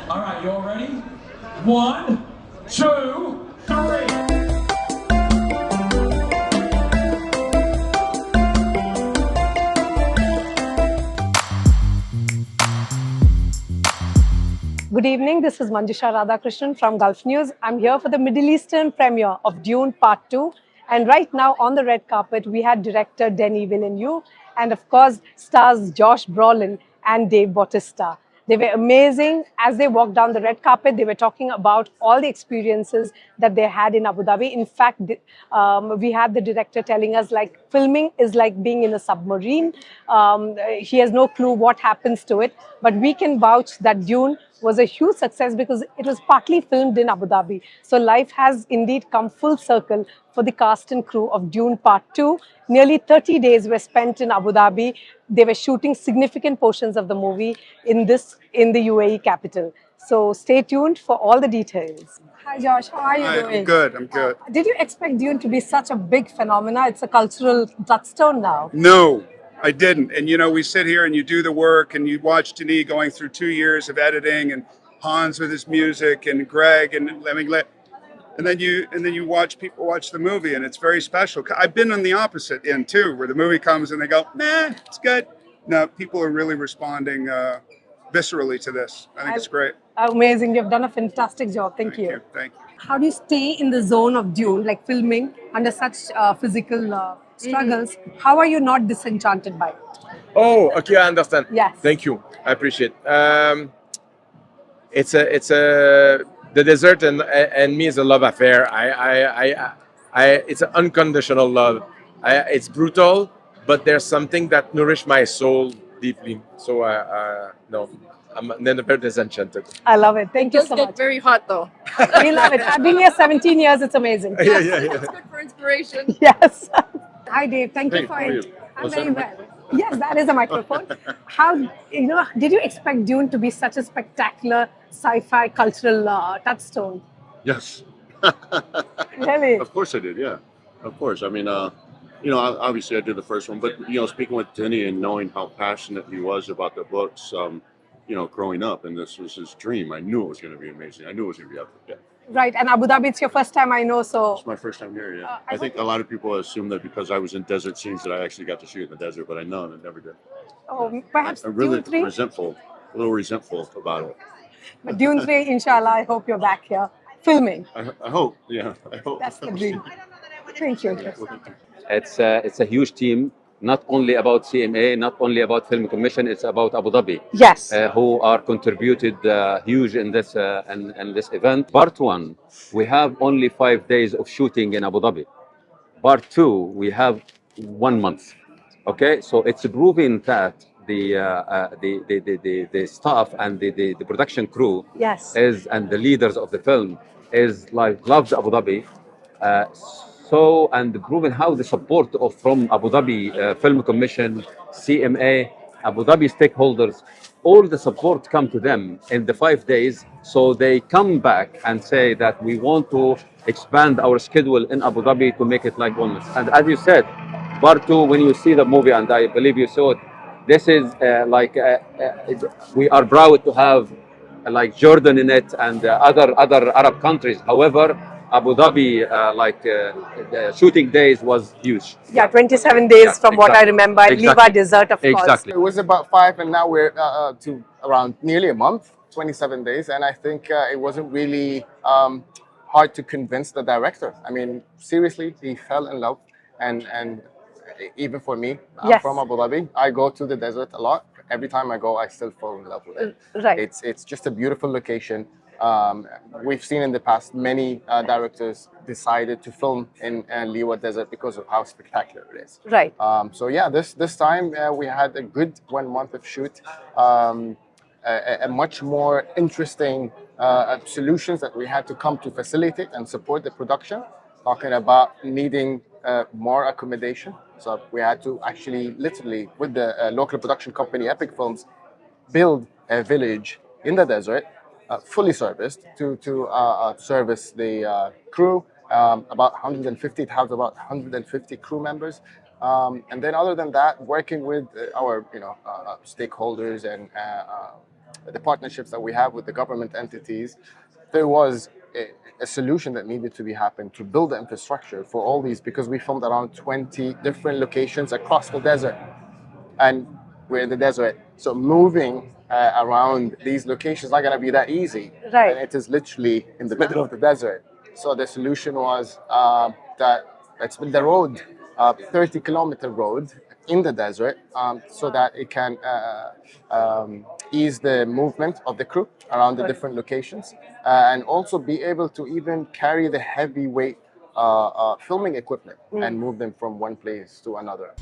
All right, you all ready? One, two, three. Good evening, this is Manjusha Radhakrishnan from Gulf News. I'm here for the Middle Eastern premiere of Dune Part 2. And right now on the red carpet, we had director Denis Villeneuve and of course stars Josh Brolin and Dave Bautista. They were amazing. As they walked down the red carpet, they were talking about all the experiences that they had in Abu Dhabi. In fact, we had the director telling us like filming is like being in a submarine. He has no clue what happens to it, but we can vouch that Dune was a huge success because it was partly filmed in Abu Dhabi. So life has indeed come full circle for the cast and crew of Dune Part 2. Nearly 30 days were spent in Abu Dhabi. They were shooting significant portions of the movie in the UAE capital. So stay tuned for all the details. Hi Josh, how are you doing? I'm good. I'm good. Did you expect Dune to be such a big phenomenon? It's a cultural touchstone now. No, I didn't. And we sit here and you do the work, and you watch Denis going through 2 years of editing, and Hans with his music, and Greg, and and then you watch people watch the movie, and it's very special. I've been on the opposite end too, where the movie comes and they go, "Nah, it's good." No, people are really responding viscerally to this. I think it's great. Amazing. You've done a fantastic job. Thank you. Thank you. How do you stay in the zone of Dune, like filming under such physical struggles? How are you not disenchanted by it? Oh, okay, I understand. Yes. Thank you. I appreciate. It's a the desert and me is a love affair. It's an unconditional love. It's brutal, but there's something that nourishes my soul deeply. So no, I'm never disenchanted. I love it. Thank you Does so get much. very hot though. We love it. I've been here 17 years. It's amazing. Yeah. It's good for inspiration. Yes. Hi, Dave. Thank you Hey, for how are you? it. I'm Was very that well. Yes, that is a microphone. How did you expect Dune to be such a spectacular sci-fi cultural touchstone? Yes. Really? Of course I did. Yeah, of course. I mean, obviously I did the first one, but speaking with Denny and knowing how passionate he was about the books, growing up, and this was his dream, I knew it was going to be amazing. I knew it was going to be epic. Yeah. Right. And Abu Dhabi, it's your first time, I know. So It's my first time here. Yeah, I I think a lot of people assume that because I was in desert scenes that I actually got to shoot in the desert, but I never did. perhaps I'm really Dune 3. a little resentful about it. But Dune 3, inshallah, I hope you're back here filming. I hope. Yeah, I hope. That's the dream. Thank you. It's a huge team, not only about CMA, not only about Film Commission. It's about Abu Dhabi, Yes. who are contributed huge in this event. Part one, we have only 5 days of shooting in Abu Dhabi. Part two, we have 1 month. Okay, so it's proving that the staff and the production crew Yes. and the leaders of the film is like loves Abu Dhabi. Uh, and proving how the support from Abu Dhabi Film Commission, CMA, Abu Dhabi stakeholders, all the support come to them in the 5 days. So they come back and say that we want to expand our schedule in Abu Dhabi to make it like 1 month. And as you said, part two, when you see the movie, and I believe you saw it, this is we are proud to have like Jordan in it and other Arab countries. However, Abu Dhabi, the shooting days was huge. Yeah, 27 days Yeah, from what I exactly. remember. And Exactly. Liva Desert, of course. Exactly. It was about 5, and now we're to around nearly a month, 27 days. And I think it wasn't really hard to convince the director. I mean, seriously, he fell in love. And even for me, I'm Yes. from Abu Dhabi. I go to the desert a lot. Every time I go, I still fall in love with it. Right. It's just a beautiful location. We've seen in the past many directors decided to film in Liwa Desert because of how spectacular it is. Right. So yeah, this time we had a good 1 month of shoot, a much more interesting solutions that we had to come to facilitate and support the production. Talking about needing more accommodation, so we had to actually literally with the local production company Epic Films build a village in the desert, fully serviced to service the crew. About 150, it has about 150 crew members. And then other than that, working with our stakeholders and the partnerships that we have with the government entities, there was a solution that needed to be happened to build the infrastructure for all these, because we filmed around 20 different locations across the desert, and we're in the desert. So moving around these locations is not going to be that easy. Right. And it is literally in the middle of the desert. So the solution was that let's build the road, 30-kilometer road in the desert, so that it can ease the movement of the crew around the different locations, and also be able to even carry the heavyweight filming equipment and move them from one place to another.